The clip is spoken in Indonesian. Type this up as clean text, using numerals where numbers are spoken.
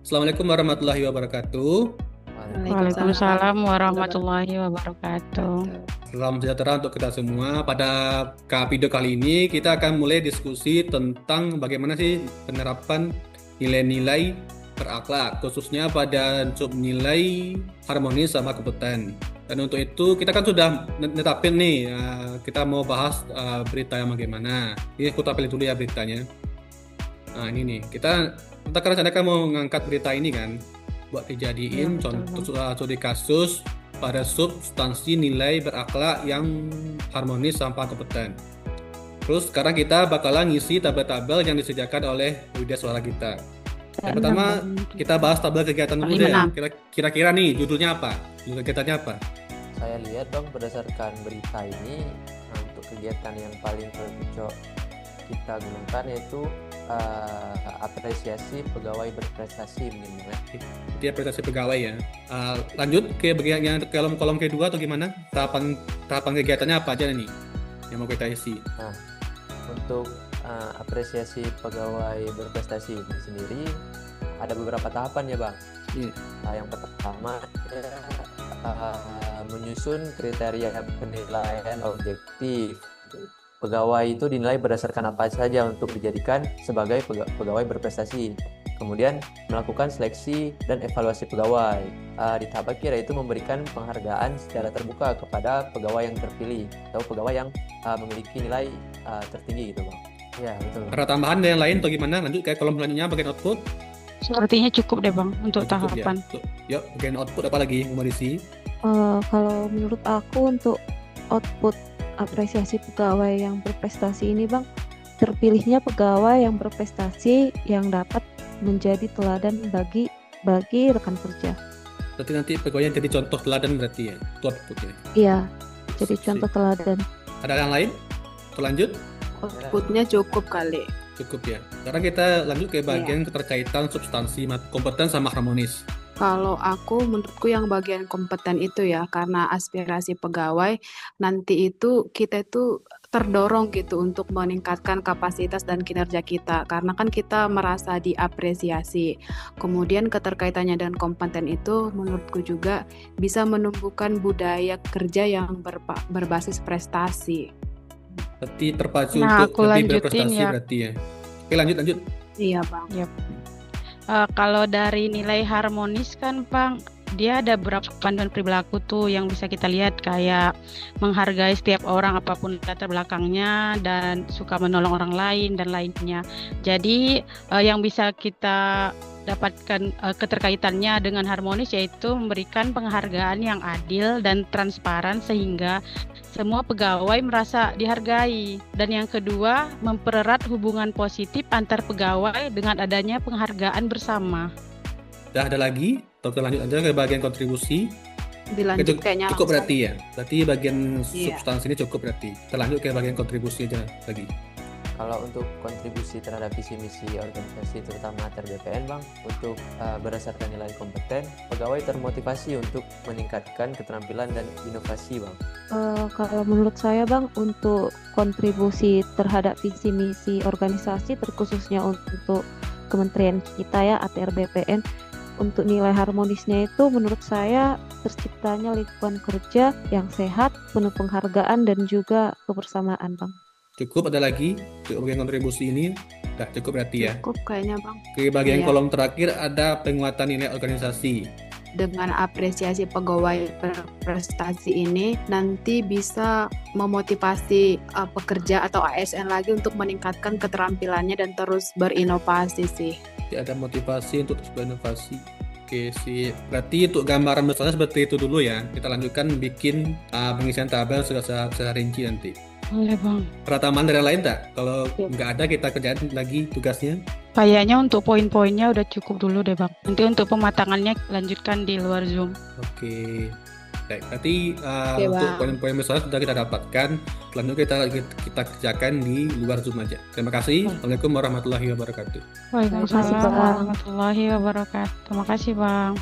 Assalamualaikum warahmatullahi wabarakatuh. Waalaikumsalam warahmatullahi wabarakatuh. Salam sejahtera untuk kita semua. Pada video kali ini kita akan mulai diskusi tentang bagaimana sih penerapan nilai-nilai berakhlak, khususnya pada nilai harmonis sama kompeten. Dan untuk itu kita kan sudah netapin nih, kita mau bahas berita yang bagaimana. Ini aku tampilin dulu ya beritanya. Nah ini nih, kita kan rencanakan mau ngangkat berita ini kan, buat dijadiin contoh studi kasus pada substansi nilai berakhlak yang harmonis sampai kompeten. Terus sekarang kita bakalan ngisi tabel-tabel yang disediakan oleh Widya Suara kita. Yang pertama kita bahas tabel kegiatan dulu deh. Kira-kira nih judulnya apa? Judul kegiatannya apa? Saya lihat Bang, berdasarkan berita ini, untuk kegiatan yang paling cocok kita gunakan yaitu apresiasi pegawai berprestasi mungkin ya. Jadi apresiasi pegawai ya. Lanjut ke bagian yang kolom kedua atau gimana? Tahapan kegiatannya apa aja nih yang mau kita isi? Nah, untuk apresiasi pegawai berprestasi ini sendiri ada beberapa tahapan ya Bang. Nah, yang pertama menyusun kriteria penilaian objektif. Pegawai itu dinilai berdasarkan apa saja untuk dijadikan sebagai pegawai berprestasi. Kemudian melakukan seleksi dan evaluasi pegawai. Di tahap akhir yaitu memberikan penghargaan secara terbuka kepada pegawai yang terpilih atau pegawai yang memiliki nilai tertinggi gitu Bang. Ya betul. Ada tambahan yang lain atau gimana? Lanjut kayak kolom selanjutnya bagian output. Sepertinya cukup deh Bang untuk Cukup tahapan. Ya. Yuk bagian output apa lagi yang mau diisi? Kalau menurut aku untuk output apresiasi pegawai yang berprestasi ini Bang, terpilihnya pegawai yang berprestasi yang dapat menjadi teladan bagi rekan kerja. Berarti nanti pegawai yang jadi contoh teladan berarti ya, itu outputnya. Iya, jadi contoh teladan. Ada yang lain? Lanjut? Outputnya cukup kali. Cukup ya. Sekarang kita lanjut ke bagian keterkaitan substansi kompeten sama harmonis. Kalau menurutku yang bagian kompeten itu ya, karena aspirasi pegawai nanti itu kita itu terdorong gitu untuk meningkatkan kapasitas dan kinerja kita, karena kan kita merasa diapresiasi. Kemudian keterkaitannya dan kompeten itu menurutku juga bisa menumbuhkan budaya kerja yang berbasis prestasi. Berarti terpacu Nah, untuk aku lebih lanjutin berprestasi ya. berarti ya. Oke lanjut. Iya Bang. Kalau dari nilai harmonis kan Bang, dia ada beberapa panduan perilaku tuh yang bisa kita lihat, kayak menghargai setiap orang apapun latar belakangnya dan suka menolong orang lain dan lainnya. Jadi yang bisa kita dapatkan keterkaitannya dengan harmonis yaitu memberikan penghargaan yang adil dan transparan sehingga semua pegawai merasa dihargai. Dan yang kedua, mempererat hubungan positif antar pegawai dengan adanya penghargaan bersama. Udah ada lagi? Atau kita lanjut aja ke bagian kontribusi? Dilanjut kayaknya cukup langsung. berarti ya? Berarti bagian Iya. substansi ini cukup berarti. Kita lanjut ke bagian kontribusi aja lagi. Kalau untuk kontribusi terhadap visi misi organisasi terutama TRBPN Bang, untuk berdasarkan nilai kompeten, pegawai termotivasi untuk meningkatkan keterampilan dan inovasi Bang. Kalau menurut saya Bang, untuk kontribusi terhadap visi misi organisasi terkhususnya untuk kementerian kita ya ATRBPN, untuk nilai harmonisnya itu menurut saya terciptanya lingkungan kerja yang sehat, penuh penghargaan dan juga kebersamaan Bang. Cukup ada lagi untuk bagian kontribusi ini? Udah cukup berarti ya? Cukup kayaknya Bang. Ke bagian Iya. kolom terakhir ada penguatan nilai organisasi. Dengan apresiasi pegawai berprestasi ini nanti bisa memotivasi pekerja atau ASN lagi untuk meningkatkan keterampilannya dan terus berinovasi sih. Jadi ada motivasi untuk terus berinovasi. Oke sih, berarti untuk gambaran besarnya seperti itu dulu ya. Kita lanjutkan bikin pengisian tabel secara rinci nanti. Boleh Bang. Ada tambahan dari yang lain tak? Kalau nggak ada kita kerjain lagi tugasnya. Kayaknya untuk poin-poinnya udah cukup dulu deh Bang. Nanti untuk pematangannya lanjutkan di luar Zoom. Oke. Baik, berarti Oke, untuk Bang. poin-poin besar sudah kita dapatkan. Selanjutnya kita kerjakan di luar Zoom aja. Terima kasih. Assalamualaikum warahmatullahi wabarakatuh. Waalaikumsalam Terima kasih, Bang. warahmatullahi wabarakatuh. Terima kasih Bang.